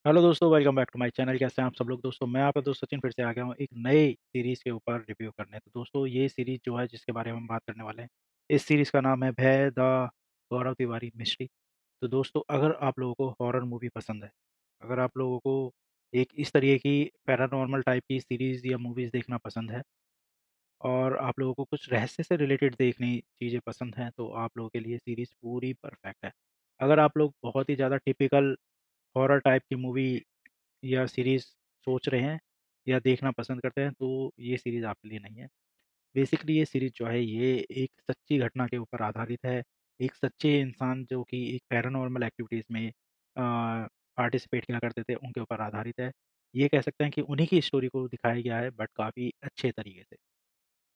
Hello दोस्तों, welcome back to my channel. कैसे हैं आप सब लोग दोस्तों? मैं आपका दोस्त सचिन फिर से आ गया हूँ एक नए सीरीज़ के ऊपर रिव्यू करने। तो दोस्तों ये सीरीज़ जो है जिसके बारे में हम बात करने वाले हैं, इस सीरीज़ का नाम है भय द गौरव तिवारी मिस्ट्री। तो दोस्तों अगर आप लोगों को हॉरर मूवी पसंद है, अगर आप लोगों को एक इस तरीके की पैरानॉर्मल टाइप की सीरीज़ या मूवीज़ देखना पसंद है और आप लोगों को कुछ रहस्य से रिलेटेड देखनी चीज़ें पसंद हैं, तो आप लोगों के लिए सीरीज़ पूरी परफेक्ट है। अगर आप लोग बहुत ही ज़्यादा टिपिकल हॉरर टाइप की मूवी या सीरीज़ सोच रहे हैं या देखना पसंद करते हैं, तो ये सीरीज़ आपके लिए नहीं है। बेसिकली ये सीरीज़ जो है ये एक सच्ची घटना के ऊपर आधारित है। एक सच्चे इंसान जो कि एक पैरानॉर्मल एक्टिविटीज़ में पार्टिसिपेट किया करते थे, उनके ऊपर आधारित है। ये कह सकते हैं कि उन्हीं की स्टोरी को दिखाया गया है, बट काफ़ी अच्छे तरीके से।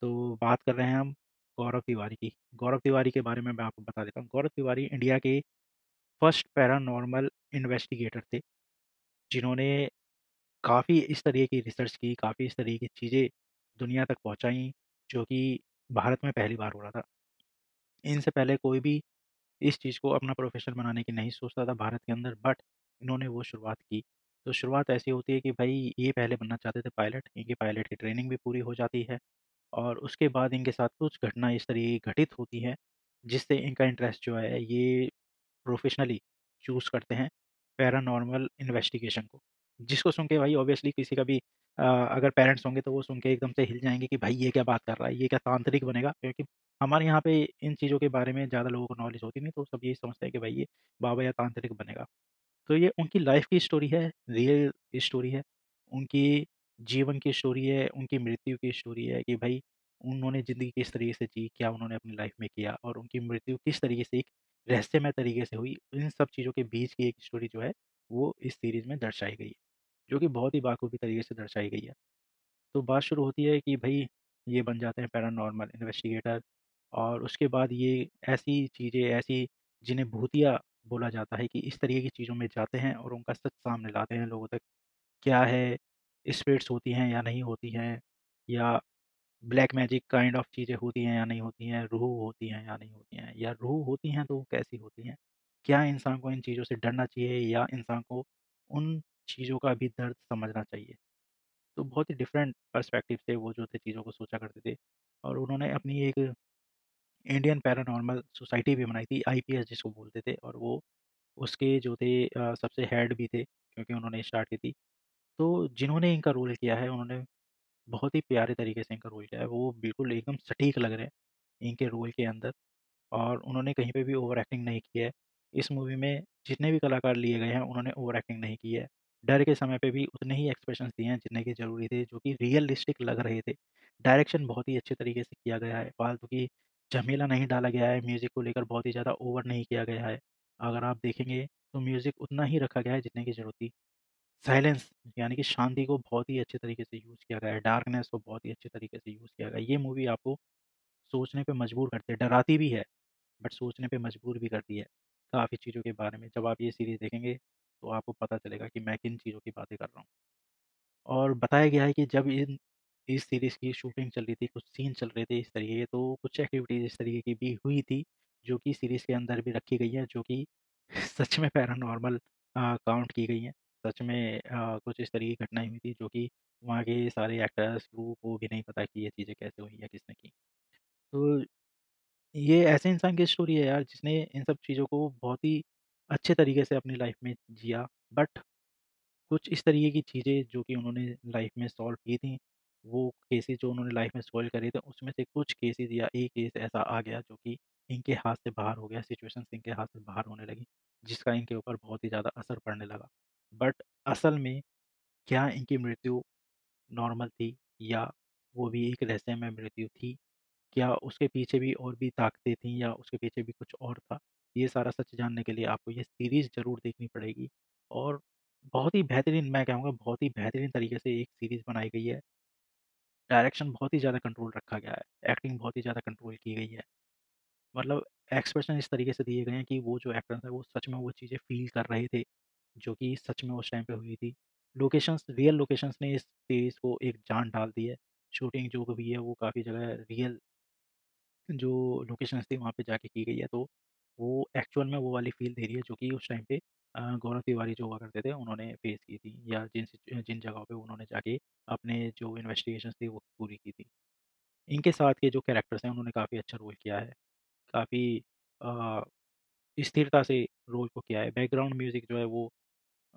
तो बात कर रहे हैं हम गौरव तिवारी की। गौरव तिवारी के बारे में मैं आपको बता देता हूँ। गौरव तिवारी इंडिया के फर्स्ट पैरानॉर्मल इन्वेस्टिगेटर थे, जिन्होंने काफ़ी इस तरह की रिसर्च की, काफ़ी इस तरह की चीज़ें दुनिया तक पहुँचाई, जो कि भारत में पहली बार हो रहा था। इनसे पहले कोई भी इस चीज़ को अपना प्रोफ़ेशन बनाने की नहीं सोचता था भारत के अंदर, बट इन्होंने वो शुरुआत की। तो शुरुआत ऐसी होती है कि भई ये पहले बनना चाहते थे पायलट, इनकी पायलट की ट्रेनिंग भी पूरी हो जाती है और उसके बाद इनके साथ कुछ घटना इस तरह की घटित होती है, जिससे इनका इंटरेस्ट जो है ये प्रोफ़ेशनली चूज़ करते हैं पैरानॉर्मल इन्वेस्टिगेशन को। जिसको सुन के भाई ऑब्वियसली किसी का भी अगर पेरेंट्स होंगे तो वो सुन के एकदम से हिल जाएँगे कि भाई ये क्या बात कर रहा है, ये क्या तांत्रिक बनेगा? क्योंकि हमारे यहाँ पे इन चीज़ों के बारे में ज़्यादा लोगों को नॉलेज होती नहीं, तो सब यही समझते हैं कि भाई ये बाबा या तांत्रिक बनेगा। तो ये उनकी लाइफ़ की स्टोरी है, रियल स्टोरी है। उनकी जीवन की स्टोरी है, उनकी मृत्यु की स्टोरी है कि भाई उन्होंने ज़िंदगी किस तरीके से जी, क्या उन्होंने अपनी लाइफ़ में किया और उनकी मृत्यु किस तरीके से एक रहस्यमय तरीके से हुई। इन सब चीज़ों के बीच की एक स्टोरी जो है, वो इस सीरीज़ में दर्शाई गई है, जो कि बहुत ही बाखूबी तरीके से दर्शाई गई है। तो बात शुरू होती है कि भई ये बन जाते हैं पैरानॉर्मल इन्वेस्टिगेटर और उसके बाद ये ऐसी चीज़ें ऐसी जिन्हें भूतिया बोला जाता है कि इस तरीके की चीज़ों में जाते हैं और उनका सच सामने लाते हैं लोगों तक। क्या है, स्पिरिट्स होती हैं या नहीं होती हैं या ब्लैक मैजिक काइंड ऑफ चीज़ें होती हैं या नहीं होती हैं, रूह होती हैं या नहीं होती हैं या रूह होती हैं तो वो कैसी होती हैं? क्या इंसान को इन चीज़ों से डरना चाहिए या इंसान को उन चीज़ों का भी दर्द समझना चाहिए? तो बहुत ही डिफरेंट पर्सपेक्टिव से वो जो थे चीज़ों को सोचा करते थे और उन्होंने अपनी एक इंडियन पैरानॉर्मल सोसाइटी भी बनाई थी, आईपीएस जिसको बोलते थे और वो उसके जो थे सबसे हेड भी थे क्योंकि उन्होंने स्टार्ट की थी। तो जिन्होंने इनका रोल किया है उन्होंने बहुत ही प्यारे तरीके से इनका रोल किया है, वो बिल्कुल एकदम सटीक लग रहे हैं इनके रोल के अंदर और उन्होंने कहीं पे भी ओवर एक्टिंग नहीं की है। इस मूवी में जितने भी कलाकार लिए गए हैं उन्होंने ओवर एक्टिंग नहीं की है। डर के समय पे भी उतने ही एक्सप्रेशंस दिए हैं जितने की ज़रूरी थे, जो कि रियलिस्टिक लग रहे थे। डायरेक्शन बहुत ही अच्छे तरीके से किया गया है, फालतू की झमेला नहीं डाला गया है, म्यूज़िक को लेकर बहुत ही ज़्यादा ओवर नहीं किया गया है। अगर आप देखेंगे तो म्यूज़िक उतना ही रखा गया है जितने की ज़रूरत थी। साइलेंस यानी कि शांति को बहुत ही अच्छे तरीके से यूज़ किया गया है, डार्कनेस को बहुत ही अच्छे तरीके से यूज़ किया गया है। ये मूवी आपको सोचने पे मजबूर करती है, डराती भी है, बट सोचने पे मजबूर भी करती है, काफ़ी चीज़ों के बारे में। जब आप ये सीरीज़ देखेंगे, तो आपको पता चलेगा कि मैं किन चीज़ों की बातें कर रहा हूँ। और बताया गया है कि जब इन इस सीरीज़ की शूटिंग चल रही थी, कुछ सीन चल रहे थे इस तरीके के, तो कुछ एक्टिविटीज़ इस तरीके की भी हुई थी, जो कि सीरीज़ के अंदर भी रखी गई हैं, जो कि सच में पैरानॉर्मल काउंट की गई हैं। सच में कुछ इस तरह की घटनाएँ हुई थी, जो कि वहाँ के सारे एक्टर्स, क्रू को भी नहीं पता कि ये चीज़ें कैसे हुई या किसने की। तो ये ऐसे इंसान की स्टोरी है यार, जिसने इन सब चीज़ों को बहुत ही अच्छे तरीके से अपनी लाइफ़ में जिया, बट कुछ इस तरीके की चीज़ें जो कि उन्होंने लाइफ में सॉल्व की थी, वो केसेज़ जो उन्होंने लाइफ में सॉल्व करे थे, उसमें से कुछ केसेज़ या एक केस ऐसा आ गया जो कि इनके हाथ से बाहर हो गया, सिचुएशंस इनके हाथ से बाहर होने लगी, जिसका इनके ऊपर बहुत ही ज़्यादा असर पड़ने लगा। बट असल में क्या इनकी मृत्यु नॉर्मल थी या वो भी एक रहस्यमय मृत्यु थी? क्या उसके पीछे भी और भी ताकतें थीं या उसके पीछे भी कुछ और था? ये सारा सच जानने के लिए आपको ये सीरीज़ ज़रूर देखनी पड़ेगी और बहुत ही बेहतरीन मैं कहूँगा बहुत ही बेहतरीन तरीके से एक सीरीज़ बनाई गई है। डायरेक्शन बहुत ही ज़्यादा कंट्रोल रखा गया है, एक्टिंग बहुत ही ज़्यादा कंट्रोल की गई है। मतलब एक्सप्रेशन इस तरीके से दिए गए हैं कि वो जो एक्टर्स हैं वो सच में वो चीज़ें फ़ील कर रहे थे, जो कि सच में उस टाइम पे हुई थी। लोकेशंस रियल लोकेशंस ने इस सीरीज़ को एक जान डाल दी है। शूटिंग जो भी है वो काफ़ी जगह रियल जो लोकेशंस थी वहाँ पे जाके की गई है, तो वो एक्चुअल में वो वाली फ़ील दे रही है जो कि उस टाइम पे गौरव तिवारी जो हुआ करते थे उन्होंने फेस की थी, या जिन जगहों पे उन्होंने जाके अपने जो इन्वेस्टिगेशंस थी वो पूरी की थी। इनके साथ के जो कैरेक्टर्स हैं उन्होंने काफ़ी अच्छा रोल किया है, काफ़ी अ, स्थिरता से रोल को किया है। बैकग्राउंड म्यूज़िक जो है वो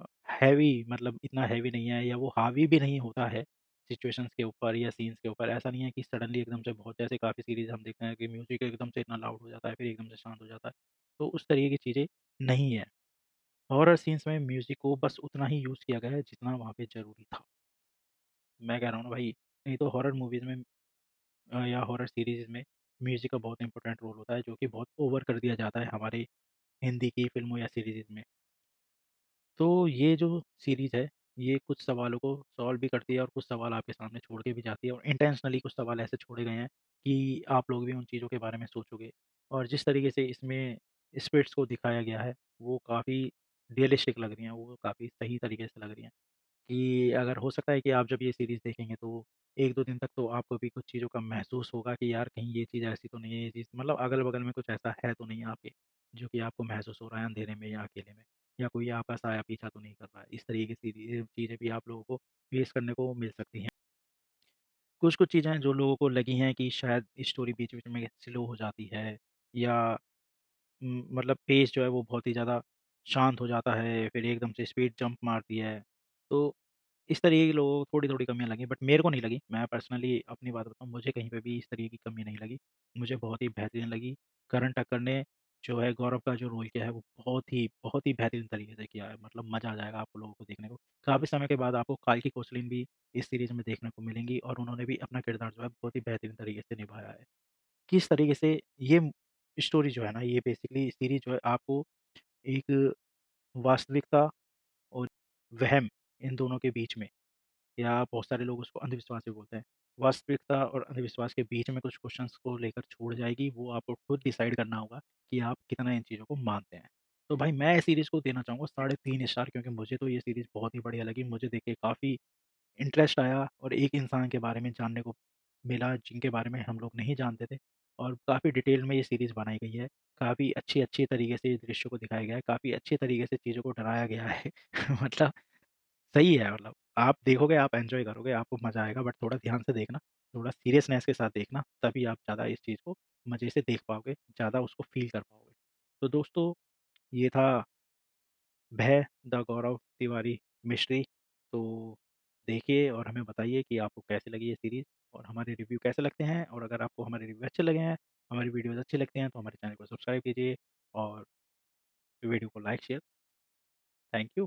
अ, हैवी, मतलब इतना हैवी नहीं है, या वो हावी भी नहीं होता है सिचुएशंस के ऊपर या सीन्स के ऊपर। ऐसा नहीं है कि सडनली एकदम से बहुत, जैसे काफ़ी सीरीज़ हम देखते हैं कि म्यूज़िक एकदम से इतना लाउड हो जाता है, फिर एकदम से शांत हो जाता है। तो उस तरीके की चीज़ें नहीं है। हॉरर सीन्स में म्यूज़िक को बस उतना ही यूज़ किया गया है जितना वहाँ पे ज़रूरी था। मैं कह रहा हूँ ना भाई, नहीं तो हॉरर मूवीज़ में या हॉरर सीरीज़ में म्यूज़िक का बहुत इंपॉर्टेंट रोल होता है, जो कि बहुत ओवर कर दिया जाता है हमारे हिंदी की फ़िल्मों या सीरीज़ में। तो ये जो सीरीज़ है, ये कुछ सवालों को सॉल्व भी करती है और कुछ सवाल आपके सामने छोड़ के भी जाती है, और इंटेंशनली कुछ सवाल ऐसे छोड़े गए हैं कि आप लोग भी उन चीज़ों के बारे में सोचोगे। और जिस तरीके से इसमें स्पिरिट्स को दिखाया गया है, वो काफ़ी रियलिस्टिक लग रही हैं, वो काफ़ी सही तरीके से लग रही हैं। कि अगर हो सकता है कि आप जब ये सीरीज़ देखेंगे तो 1-2 दिन तक तो आपको भी कुछ चीज़ों का महसूस होगा कि यार कहीं ये चीज़ ऐसी तो नहीं है, ये चीज़ मतलब अगल-बगल में कुछ ऐसा है तो नहीं आपके, जो कि आपको महसूस हो रहा है अंधेरे में या अकेले में, या कोई आपका साया पीछा तो नहीं कर रहा है। इस तरीके की चीज़ें भी आप लोगों को फेस करने को मिल सकती हैं। कुछ-कुछ चीज़ें हैं जो लोगों को लगी हैं कि शायद स्टोरी बीच-बीच में स्लो हो जाती है, या मतलब पेस जो है वो बहुत ही ज़्यादा शांत हो जाता है, फिर एकदम से स्पीड जंप मारती है। तो इस तरीके के लोगों को थोड़ी-थोड़ी कमियाँ लगी, बट मेरे को नहीं लगी। मैं पर्सनली अपनी बात बताऊँ, मुझे कहीं पे भी इस तरीके की कमी नहीं लगी। मुझे बहुत ही बेहतरीन लगी। करण ठक्कर ने जो है गौरव का जो रोल किया है वो बहुत ही बेहतरीन तरीके से किया है। मतलब मज़ा आ जाएगा आप लोगों को देखने को। काफ़ी समय के बाद आपको काल्की कोचलिन भी इस सीरीज़ में देखने को मिलेंगी, और उन्होंने भी अपना किरदार जो है बहुत ही बेहतरीन तरीके से निभाया है। किस तरीके से ये स्टोरी जो है ना, ये बेसिकली सीरीज़ जो है आपको एक वास्तविकता और वहम, इन दोनों के बीच में, या बहुत सारे लोग उसको अंधविश्वास भी बोलते हैं। वास्तविकता और अंधविश्वास के बीच में कुछ क्वेश्चंस को लेकर छोड़ जाएगी, वो आपको खुद डिसाइड करना होगा कि आप कितना इन चीज़ों को मानते हैं। तो भाई मैं इस सीरीज़ को देना चाहूँगा 3.5 स्टार, क्योंकि मुझे तो ये सीरीज़ बहुत ही बढ़िया लगी। मुझे देख के काफ़ी इंटरेस्ट आया, और एक इंसान के बारे में जानने को मिला जिनके बारे में हम लोग नहीं जानते थे, और काफ़ी डिटेल में ये सीरीज़ बनाई गई है। काफ़ी अच्छी-अच्छी तरीके से दृश्यों को दिखाया गया है, काफ़ी अच्छे तरीके से चीज़ों को डराया गया है। मतलब सही है, मतलब आप देखोगे, आप एन्जॉय करोगे, आपको मज़ा आएगा, बट थोड़ा ध्यान से देखना, थोड़ा सीरियसनेस के साथ देखना, तभी आप ज़्यादा इस चीज़ को मज़े से देख पाओगे, ज़्यादा उसको फ़ील कर पाओगे। तो दोस्तों, ये था भय द गौरव तिवारी मिस्ट्री। तो देखिए और हमें बताइए कि आपको कैसी लगी ये सीरीज़, और हमारे रिव्यू कैसे लगते हैं, और अगर आपको हमारे रिव्यू अच्छे लगे हैं, हमारी वीडियोज़ अच्छी लगती हैं, तो हमारे चैनल को सब्सक्राइब कीजिए और वीडियो को लाइक शेयर। Thank you.